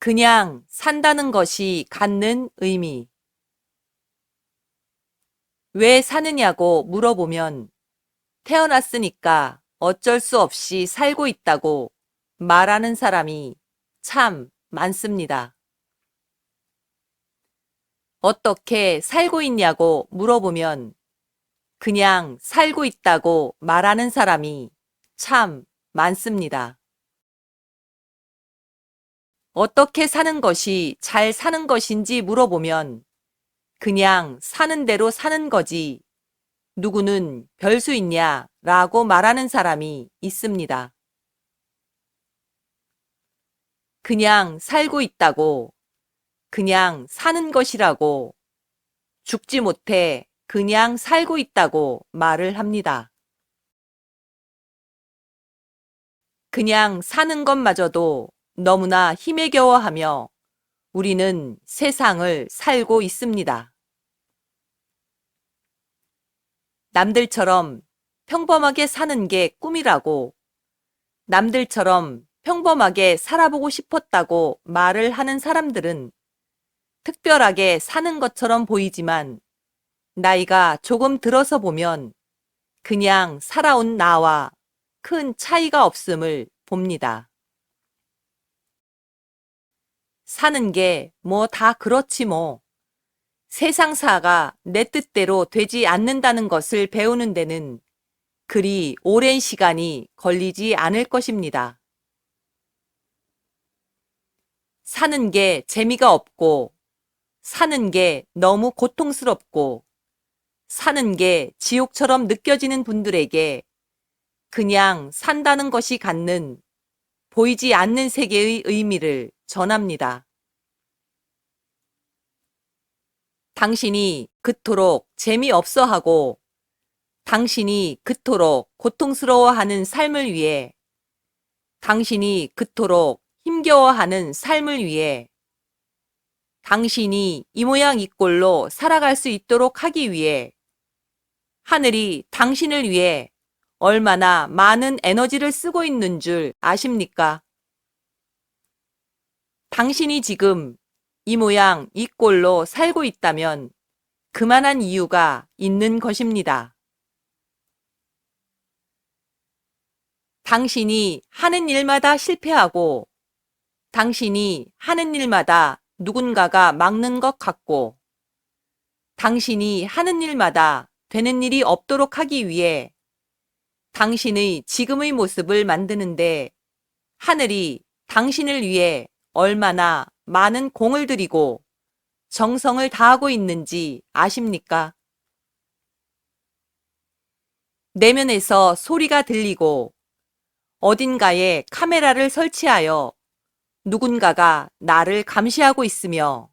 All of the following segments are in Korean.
그냥 산다는 것이 갖는 의미. 왜 사느냐고 물어보면 태어났으니까 어쩔 수 없이 살고 있다고 말하는 사람이 참 많습니다. 어떻게 살고 있냐고 물어보면 그냥 살고 있다고 말하는 사람이 참 많습니다. 어떻게 사는 것이 잘 사는 것인지 물어보면 그냥 사는 대로 사는 거지 누구는 별 수 있냐 라고 말하는 사람이 있습니다. 그냥 살고 있다고, 그냥 사는 것이라고, 죽지 못해 그냥 살고 있다고 말을 합니다. 그냥 사는 것마저도 너무나 힘에 겨워하며 우리는 세상을 살고 있습니다. 남들처럼 평범하게 사는 게 꿈이라고, 남들처럼 평범하게 살아보고 싶었다고 말을 하는 사람들은 특별하게 사는 것처럼 보이지만 나이가 조금 들어서 보면 그냥 살아온 나와 큰 차이가 없음을 봅니다. 사는 게 뭐 다 그렇지 뭐. 세상사가 내 뜻대로 되지 않는다는 것을 배우는 데는 그리 오랜 시간이 걸리지 않을 것입니다. 사는 게 재미가 없고, 사는 게 너무 고통스럽고, 사는 게 지옥처럼 느껴지는 분들에게 그냥 산다는 것이 갖는 보이지 않는 세계의 의미를 전합니다. 당신이 그토록 재미없어 하고 당신이 그토록 고통스러워하는 삶을 위해 당신이 그토록 힘겨워하는 삶을 위해 당신이 이 모양 이 꼴로 살아갈 수 있도록 하기 위해 하늘이 당신을 위해 얼마나 많은 에너지를 쓰고 있는 줄 아십니까? 당신이 지금 이 모양 이 꼴로 살고 있다면 그만한 이유가 있는 것입니다. 당신이 하는 일마다 실패하고 당신이 하는 일마다 누군가가 막는 것 같고 당신이 하는 일마다 되는 일이 없도록 하기 위해 당신의 지금의 모습을 만드는데 하늘이 당신을 위해 얼마나 많은 공을 들이고 정성을 다하고 있는지 아십니까? 내면에서 소리가 들리고 어딘가에 카메라를 설치하여 누군가가 나를 감시하고 있으며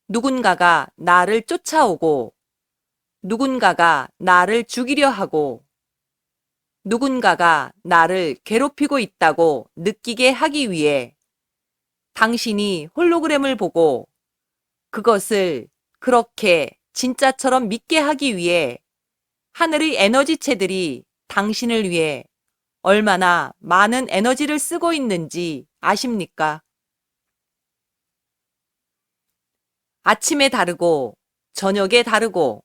누군가가 나를 쫓아오고 누군가가 나를 죽이려 하고 누군가가 나를 괴롭히고 있다고 느끼게 하기 위해 당신이 홀로그램을 보고 그것을 그렇게 진짜처럼 믿게 하기 위해 하늘의 에너지체들이 당신을 위해 얼마나 많은 에너지를 쓰고 있는지 아십니까? 아침에 다르고 저녁에 다르고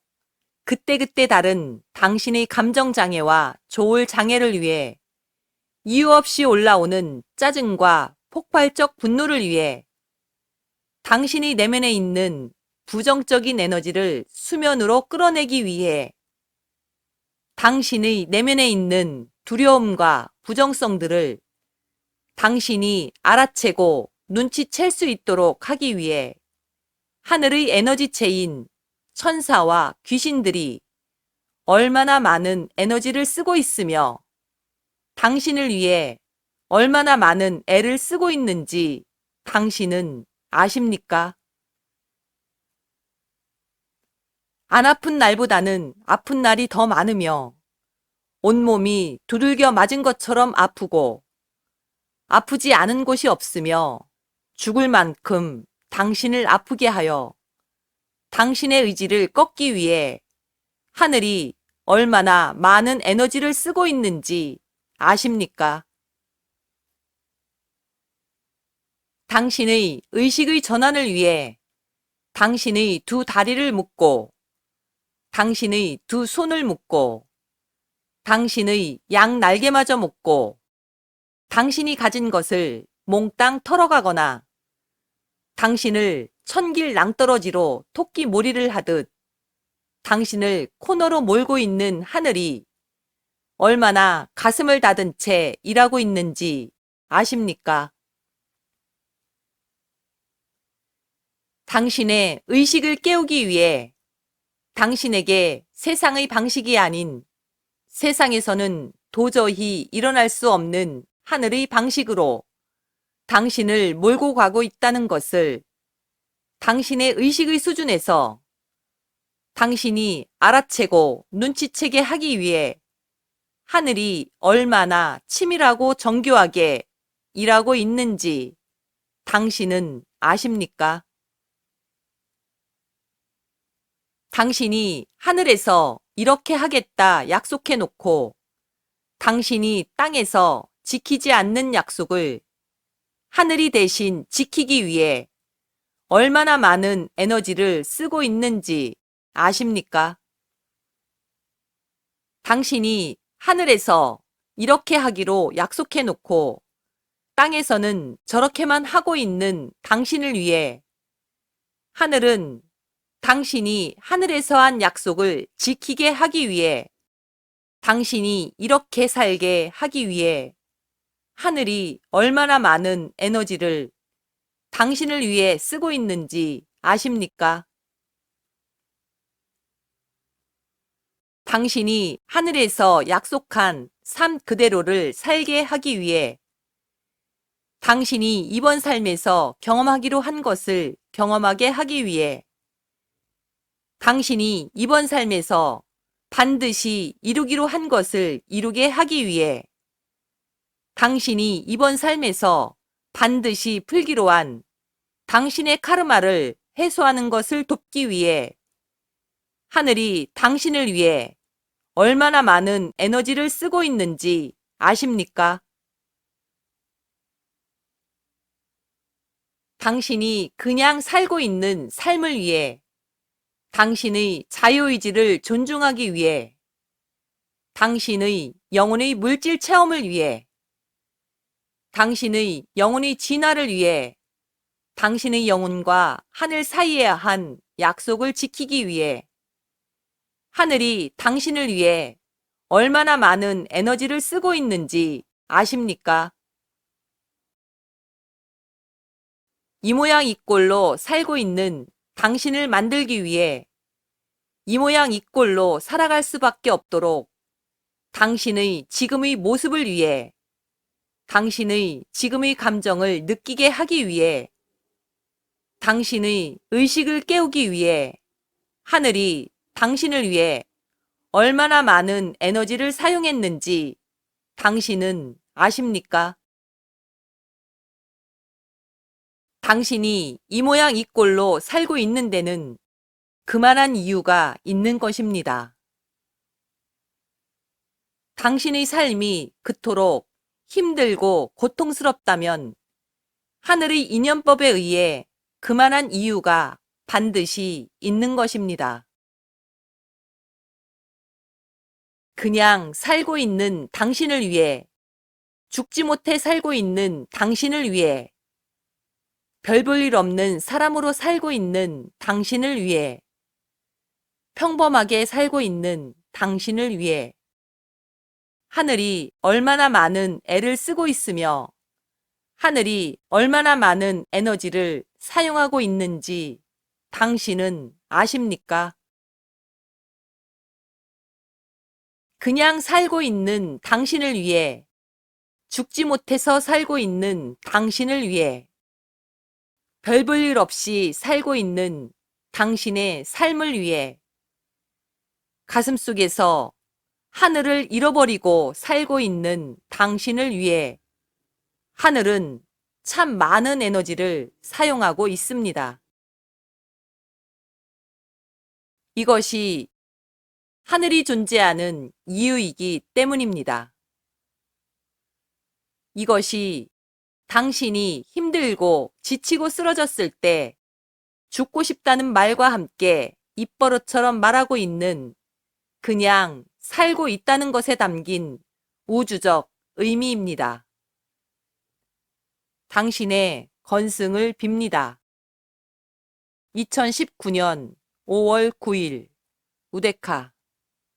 그때그때 다른 당신의 감정장애와 조울 장애를 위해 이유 없이 올라오는 짜증과 폭발적 분노를 위해 당신의 내면에 있는 부정적인 에너지를 수면으로 끌어내기 위해 당신의 내면에 있는 두려움과 부정성들을 당신이 알아채고 눈치챌 수 있도록 하기 위해 하늘의 에너지체인 천사와 귀신들이 얼마나 많은 에너지를 쓰고 있으며 당신을 위해 얼마나 많은 애를 쓰고 있는지 당신은 아십니까? 안 아픈 날보다는 아픈 날이 더 많으며 온몸이 두들겨 맞은 것처럼 아프고 아프지 않은 곳이 없으며 죽을 만큼 당신을 아프게 하여 당신의 의지를 꺾기 위해 하늘이 얼마나 많은 에너지를 쓰고 있는지 아십니까? 당신의 의식의 전환을 위해 당신의 두 다리를 묶고 당신의 두 손을 묶고 당신의 양 날개마저 묶고 당신이 가진 것을 몽땅 털어가거나 당신을 천길 낭떠러지로 토끼 몰이를 하듯 당신을 코너로 몰고 있는 하늘이 얼마나 가슴을 닫은 채 일하고 있는지 아십니까? 당신의 의식을 깨우기 위해 당신에게 세상의 방식이 아닌 세상에서는 도저히 일어날 수 없는 하늘의 방식으로 당신을 몰고 가고 있다는 것을 당신의 의식의 수준에서 당신이 알아채고 눈치채게 하기 위해 하늘이 얼마나 치밀하고 정교하게 일하고 있는지 당신은 아십니까? 당신이 하늘에서 이렇게 하겠다 약속해 놓고 당신이 땅에서 지키지 않는 약속을 하늘이 대신 지키기 위해 얼마나 많은 에너지를 쓰고 있는지 아십니까? 당신이 하늘에서 이렇게 하기로 약속해 놓고 땅에서는 저렇게만 하고 있는 당신을 위해 하늘은 당신이 하늘에서 한 약속을 지키게 하기 위해 당신이 이렇게 살게 하기 위해 하늘이 얼마나 많은 에너지를 당신을 위해 쓰고 있는지 아십니까? 당신이 하늘에서 약속한 삶 그대로를 살게 하기 위해 당신이 이번 삶에서 경험하기로 한 것을 경험하게 하기 위해 당신이 이번 삶에서 반드시 이루기로 한 것을 이루게 하기 위해 당신이 이번 삶에서 반드시 풀기로 한 당신의 카르마를 해소하는 것을 돕기 위해 하늘이 당신을 위해 얼마나 많은 에너지를 쓰고 있는지 아십니까? 당신이 그냥 살고 있는 삶을 위해 당신의 자유의지를 존중하기 위해 당신의 영혼의 물질 체험을 위해 당신의 영혼의 진화를 위해 당신의 영혼과 하늘 사이에 한 약속을 지키기 위해 하늘이 당신을 위해 얼마나 많은 에너지를 쓰고 있는지 아십니까? 이 모양 이 꼴로 살고 있는 당신을 만들기 위해 이 모양 이 꼴로 살아갈 수밖에 없도록 당신의 지금의 모습을 위해 당신의 지금의 감정을 느끼게 하기 위해 당신의 의식을 깨우기 위해 하늘이 당신을 위해 얼마나 많은 에너지를 사용했는지 당신은 아십니까? 당신이 이 모양 이 꼴로 살고 있는 데는 그만한 이유가 있는 것입니다. 당신의 삶이 그토록 힘들고 고통스럽다면 하늘의 인연법에 의해 그만한 이유가 반드시 있는 것입니다. 그냥 살고 있는 당신을 위해, 죽지 못해 살고 있는 당신을 위해, 별 볼 일 없는 사람으로 살고 있는 당신을 위해, 평범하게 살고 있는 당신을 위해, 하늘이 얼마나 많은 애를 쓰고 있으며 하늘이 얼마나 많은 에너지를 사용하고 있는지 당신은 아십니까? 그냥 살고 있는 당신을 위해, 죽지 못해서 살고 있는 당신을 위해, 별 볼 일 없이 살고 있는 당신의 삶을 위해, 가슴속에서 하늘을 잃어버리고 살고 있는 당신을 위해 하늘은 참 많은 에너지를 사용하고 있습니다. 이것이 하늘이 존재하는 이유이기 때문입니다. 이것이 당신이 힘들고 지치고 쓰러졌을 때 죽고 싶다는 말과 함께 입버릇처럼 말하고 있는 그냥 살고 있다는 것에 담긴 우주적 의미입니다. 당신의 건승을 빕니다. 2019년 5월 9일 우데카